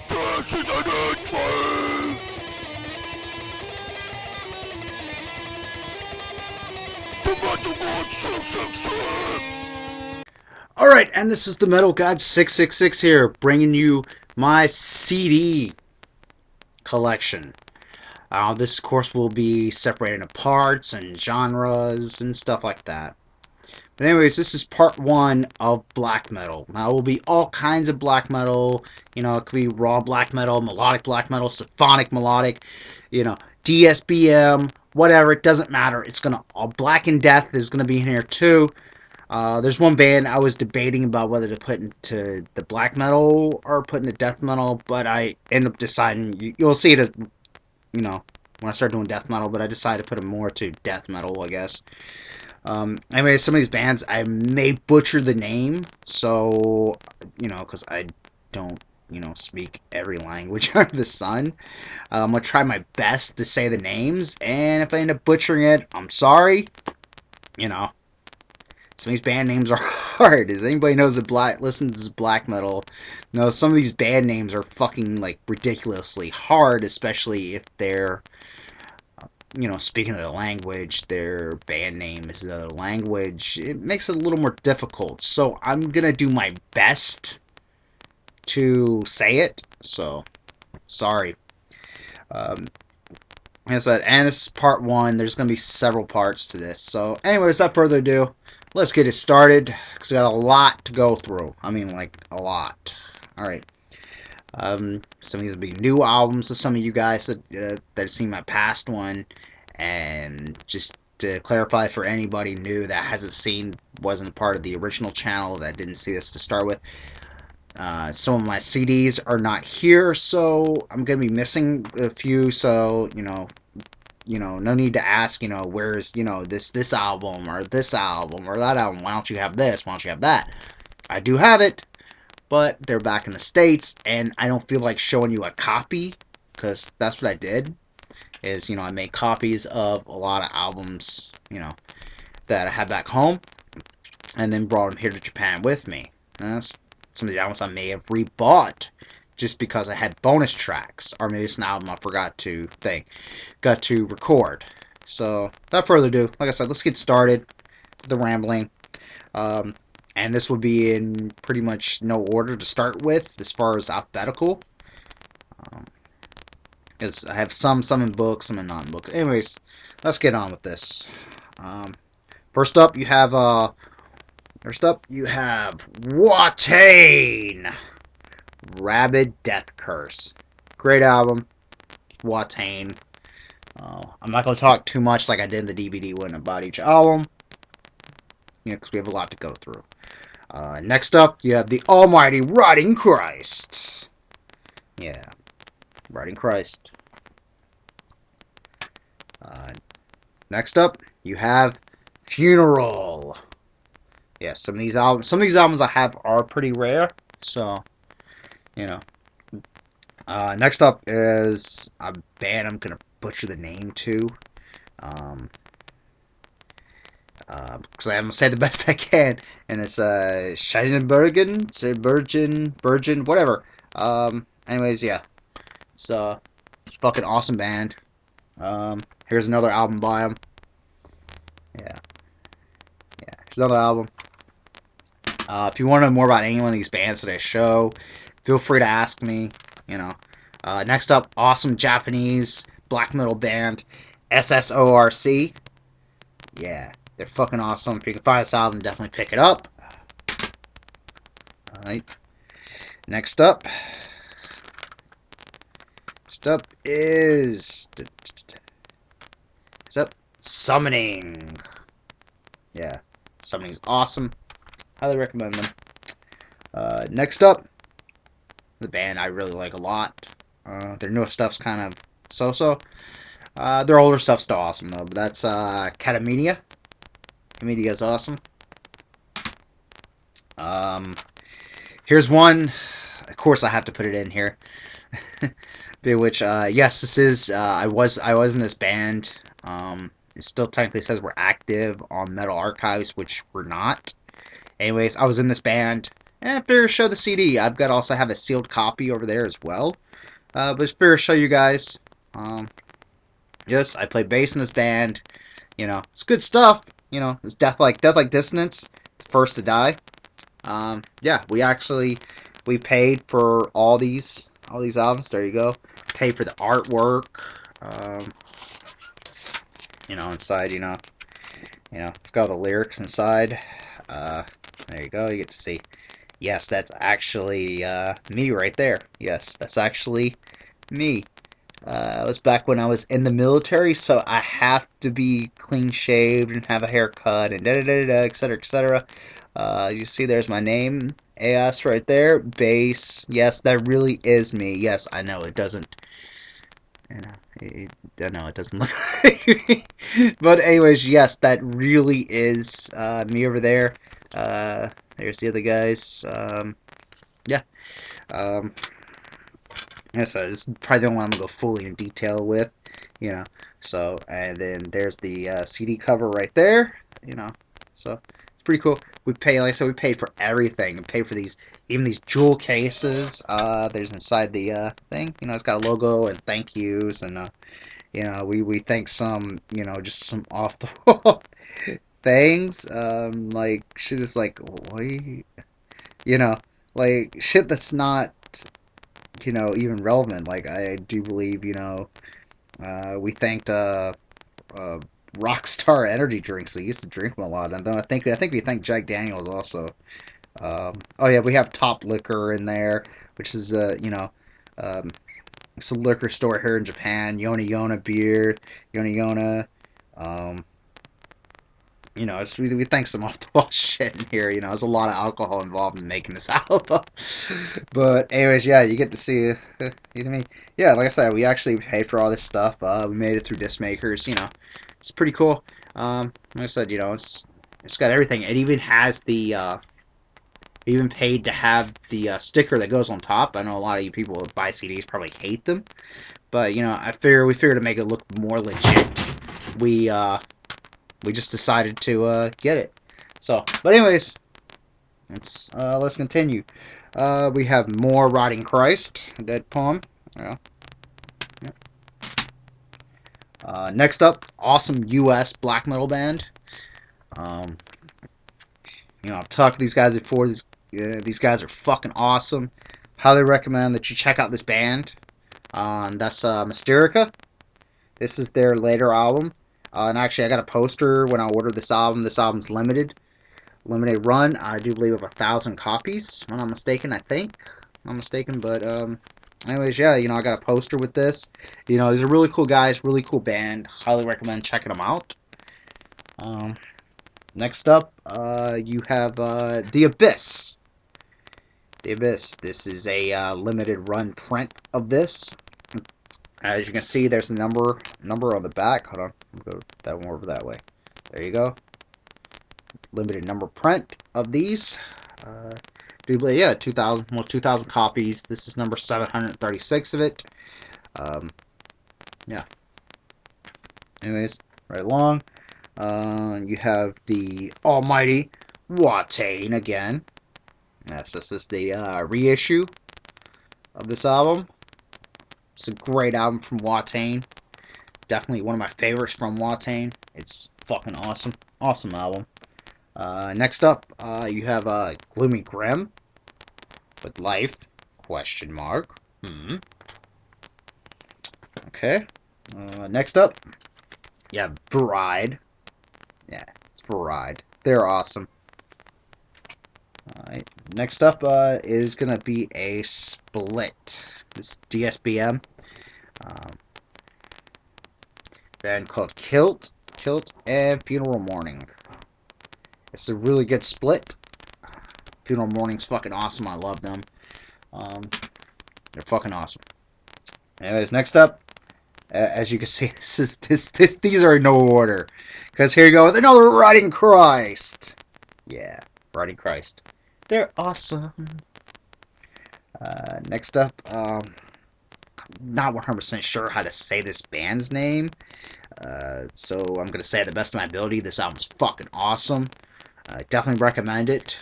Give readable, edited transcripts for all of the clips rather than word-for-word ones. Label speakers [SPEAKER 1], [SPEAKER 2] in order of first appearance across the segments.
[SPEAKER 1] This is an entry! Themetalgod666!
[SPEAKER 2] Alright, and this is the Themetalgod666 here, bringing you my CD collection. This, of course, will be separated into parts and genres and stuff like that. But anyways, this is part one of black metal. Now, it will be all kinds of black metal. You know, it could be raw black metal, melodic black metal, symphonic melodic, you know, DSBM, whatever. It doesn't matter. It's gonna Black and Death is gonna be in here too. There's one band I was debating about whether to put into the black metal or put into death metal, but I ended up deciding. You'll see it, you know, when I start doing death metal. But I decided to put them more to death metal, I guess. Anyway, some of these bands I may butcher the name, so you know, because I don't, you know, speak every language under the sun. I'm gonna try my best to say the names, and if I end up butchering it, I'm sorry. You know, some of these band names are hard. As anybody knows that listens to black metal, knows some of these band names are fucking like ridiculously hard, especially if they're, you know, speaking of the language, their band name is the language. It makes it a little more difficult. So I'm gonna do my best to say it. So sorry. Like I said, and this is part one. There's gonna be several parts to this. So, anyways, without further ado, let's get it started. Cause I got a lot to go through. I mean, like a lot. All right. Some of these will be new albums to some of you guys that have seen my past one, and just to clarify for anybody new that wasn't part of the original channel, that didn't see this to start with. Some of my CDs are not here, so I'm gonna be missing a few. So no need to ask, where's this album or that album. Why don't you have this? Why don't you have that? I do have it, but they're back in the States, and I don't feel like showing you a copy, because that's what I did, is, I made copies of a lot of albums, that I had back home, and then brought them here to Japan with me. And that's some of the albums I may have rebought, just because I had bonus tracks, or maybe it's an album I forgot to record. So, without further ado, like I said, let's get started with the rambling. And this will be in pretty much no order to start with, as far as alphabetical. I have some in books, some in non-books. Anyways, let's get on with this. First up, you have Watain, Rabid Death Curse. Great album, Watain. I'm not going to talk too much like I did in the DVD one about each album, because we have a lot to go through. Next up, you have the almighty Rotting Christ. Yeah, Rotting Christ. Next up, you have Funeral. Yeah, some of these albums I have are pretty rare, so next up is a band I'm gonna butcher the name to. Because I'm gonna say the best I can, and it's Scheisenbergen, Bergen, whatever. Anyways, yeah, it's a fucking awesome band. Here's another album by them. Yeah, here's another album. If you want to know more about any one of these bands that I show, feel free to ask me. Next up, awesome Japanese black metal band, SSORC. Yeah. They're fucking awesome. If you can find this album, definitely pick it up. Alright. Next up is Summoning. Yeah. Summoning's awesome. Highly recommend them. Next up, the band I really like a lot. Their newer stuff's kind of so-so. Their older stuff's still awesome, though. But that's Catamedia. Media is awesome. Here's one. Of course, I have to put it in here. Which, yes, this is. I was in this band. It still technically says we're active on Metal Archives, which we're not. Anyways, I was in this band. And figure to show the CD. I've got also have a sealed copy over there as well. But it's fair to show you guys. Yes, I play bass in this band. You know, it's good stuff. You know, it's Death Like Dissonance, the first to die. Yeah, we paid for all these albums. There you go. Paid for the artwork. You know, inside, it's got all the lyrics inside. There you go. You get to see. Yes, that's actually me right there. Yes, that's actually me. It was back when I was in the military, so I have to be clean shaved and have a haircut and da da da da, etc. etc. You see, there's my name, AS, right there. Bass. Yes, that really is me. Yes, I know it doesn't. I know it doesn't look like me. But anyways, yes, that really is me over there. There's the other guys. Yeah. Um, Yes, this is probably the only one I'm gonna go fully in detail with, you know. So, and then there's the CD cover right there, you know. So it's pretty cool. We pay, like I said, we paid for everything. We paid for these, even these jewel cases. There's inside the thing, you know, it's got a logo and thank yous, and you know, we thank some, you know, just some off the wall things, like shit is like, wait, you know, like shit that's not, you know, even relevant. Like I do believe, you know, we thanked Rockstar energy drinks. We used to drink them a lot, and then I think we thanked Jack Daniels also. Oh yeah, we have Top Liquor in there, which is you know, um, it's a liquor store here in Japan. Yona Yona beer, Yona Yona. Um, you know, we thank some off the wall shit in here. You know, there's a lot of alcohol involved in making this album. But anyways, yeah, you get to see. You know what I mean? Yeah, like I said, we actually paid for all this stuff. We made it through disc makers. You know, it's pretty cool. Like I said, you know, it's got everything. It even has the even paid to have the sticker that goes on top. I know a lot of you people that buy CDs probably hate them, but you know, we figured to make it look more legit. We just decided to get it. So, but anyways, let's continue. We have more Rotting Christ, Dead Poem. Yeah. Yeah. Next up, awesome U.S. black metal band. Um, you know, I've talked to these guys before. These guys are fucking awesome. Highly recommend that you check out this band. That's Mysterica. This is their later album. And actually, I got a poster when I ordered this album. This album's limited run. I do believe of 1,000 copies. If I'm not mistaken, I think. I'm not mistaken, but anyways, yeah, you know, I got a poster with this. You know, these are really cool guys, really cool band. Highly recommend checking them out. Next up, you have The Abyss. The Abyss. This is a limited run print of this. As you can see, there's a number on the back. Hold on, I'll go that one over that way. There you go. Limited number print of these. Yeah, 2,000 copies. This is number 736 of it. Yeah. Anyways, right along. You have the almighty Watain again. Yes, this is the reissue of this album. It's a great album from Watain. Definitely one of my favorites from Watain. It's fucking awesome. Awesome album. Next up, you have Gloomy Grim with Life, question mark. Okay. Next up, you have Bride. Yeah, it's Bride. They're awesome. Alright. Next up is going to be a split. This DSBM. Band called Kilt, and Funeral Mourning. It's a really good split. Funeral Mourning's fucking awesome. I love them. They're fucking awesome. Anyways, next up, as you can see, these are in no order, because here you go with another Rotting Christ. Yeah, Rotting Christ. They're awesome. Next up, not 100% sure how to say this band's name, so I'm gonna say at the best of my ability. This album's fucking awesome. I definitely recommend it.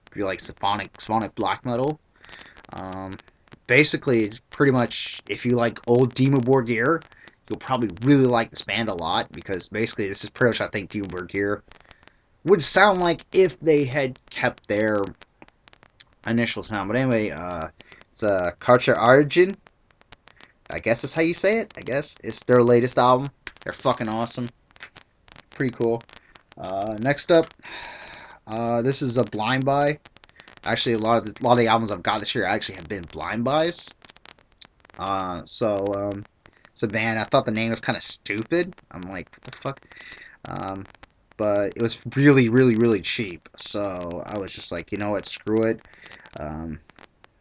[SPEAKER 2] if you like symphonic black metal. Basically, it's pretty much, if you like old Dimmu Borgir, you'll probably really like this band a lot, because basically this is pretty much, I think, Dimmu Borgir would sound like if they had kept their initial sound. But anyway, it's Karcher Arjun. I guess that's how you say it. I guess it's their latest album. They're fucking awesome. Pretty cool. Next up, this is a blind buy. Actually, a lot of the albums I've got this year actually have been blind buys. It's a band. I thought the name was kind of stupid. I'm like, what the fuck? But it was really, really, really cheap. So I was just like, you know what, screw it. I'm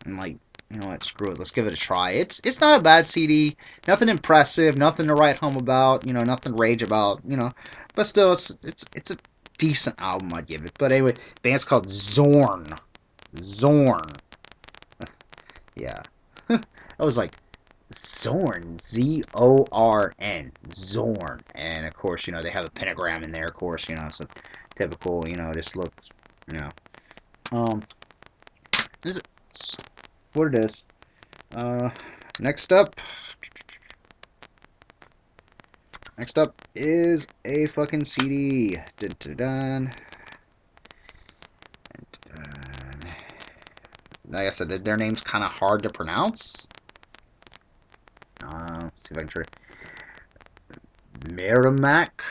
[SPEAKER 2] like, you know what, screw it. Let's give it a try. It's not a bad CD. Nothing impressive. Nothing to write home about. You know, nothing to rage about. You know, but still, it's a decent album. I'd give it. But anyway, band's called Zorn. Zorn. Yeah. I was like, Zorn. Zorn. Zorn. And of course, you know, they have a pentagram in there, of course, you know, so typical, you know, this looks, you know. This is what it is. Next up. Next up is a fucking CD. Dun, dun, dun. Like I said, their name's kind of hard to pronounce. Let's see if I can try. Merrimack,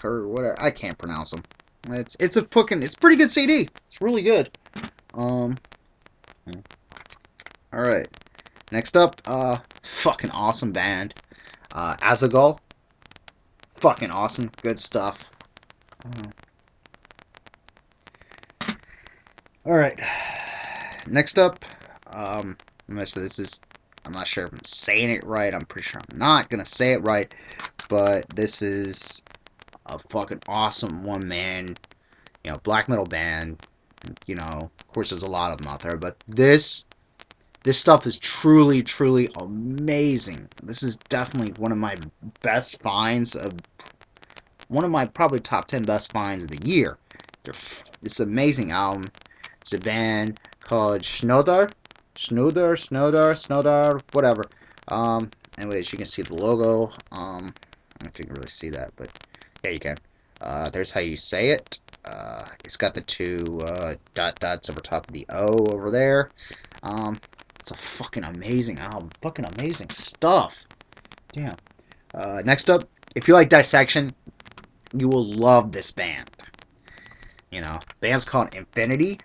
[SPEAKER 2] or whatever. I can't pronounce them. It's a pretty good CD. It's really good. All right. Next up, fucking awesome band. Azagul. Fucking awesome. Good stuff. Alright. Next up, this is, I'm not sure if I'm saying it right. I'm pretty sure I'm not gonna say it right. But this is a fucking awesome one-man, you know, black metal band. You know, of course there's a lot of them out there, but this stuff is truly, truly amazing. This is definitely one of my best finds of, one of my probably top 10 best finds of the year. This amazing album. It's a band called Snodar, whatever. Anyways, you can see the logo. I don't know if you can really see that, but yeah, you can. There's how you say it. It's got the two dots over top of the O over there. It's a fucking amazing album. Fucking amazing stuff. Damn. Next up, if you like Dissection, you will love this band. You know, band's called Infinity.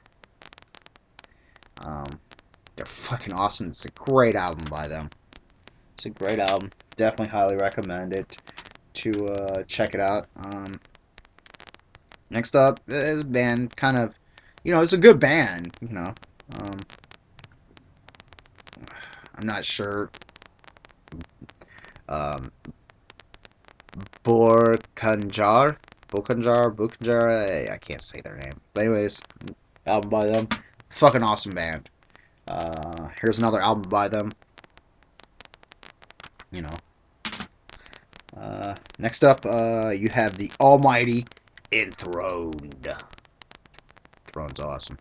[SPEAKER 2] They're fucking awesome. It's a great album by them. It's a great album. Definitely highly recommend it to check it out. Next up is a band, kind of, you know, it's a good band, you know. I'm not sure. Bokanjar, I can't say their name. But anyways, album by them. Fucking awesome band. Here's another album by them. You know. Next up, you have the almighty Enthroned. Enthroned's awesome.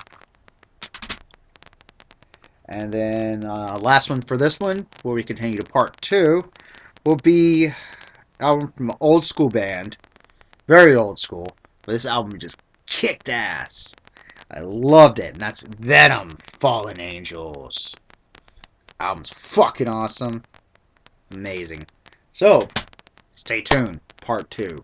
[SPEAKER 2] And then last one for this one, before we continue to part 2, will be an album from an old school band. Very old school. But this album just kicked ass. I loved it. And that's Venom, Fallen Angels. Album's fucking awesome. Amazing. So, stay tuned. Part 2.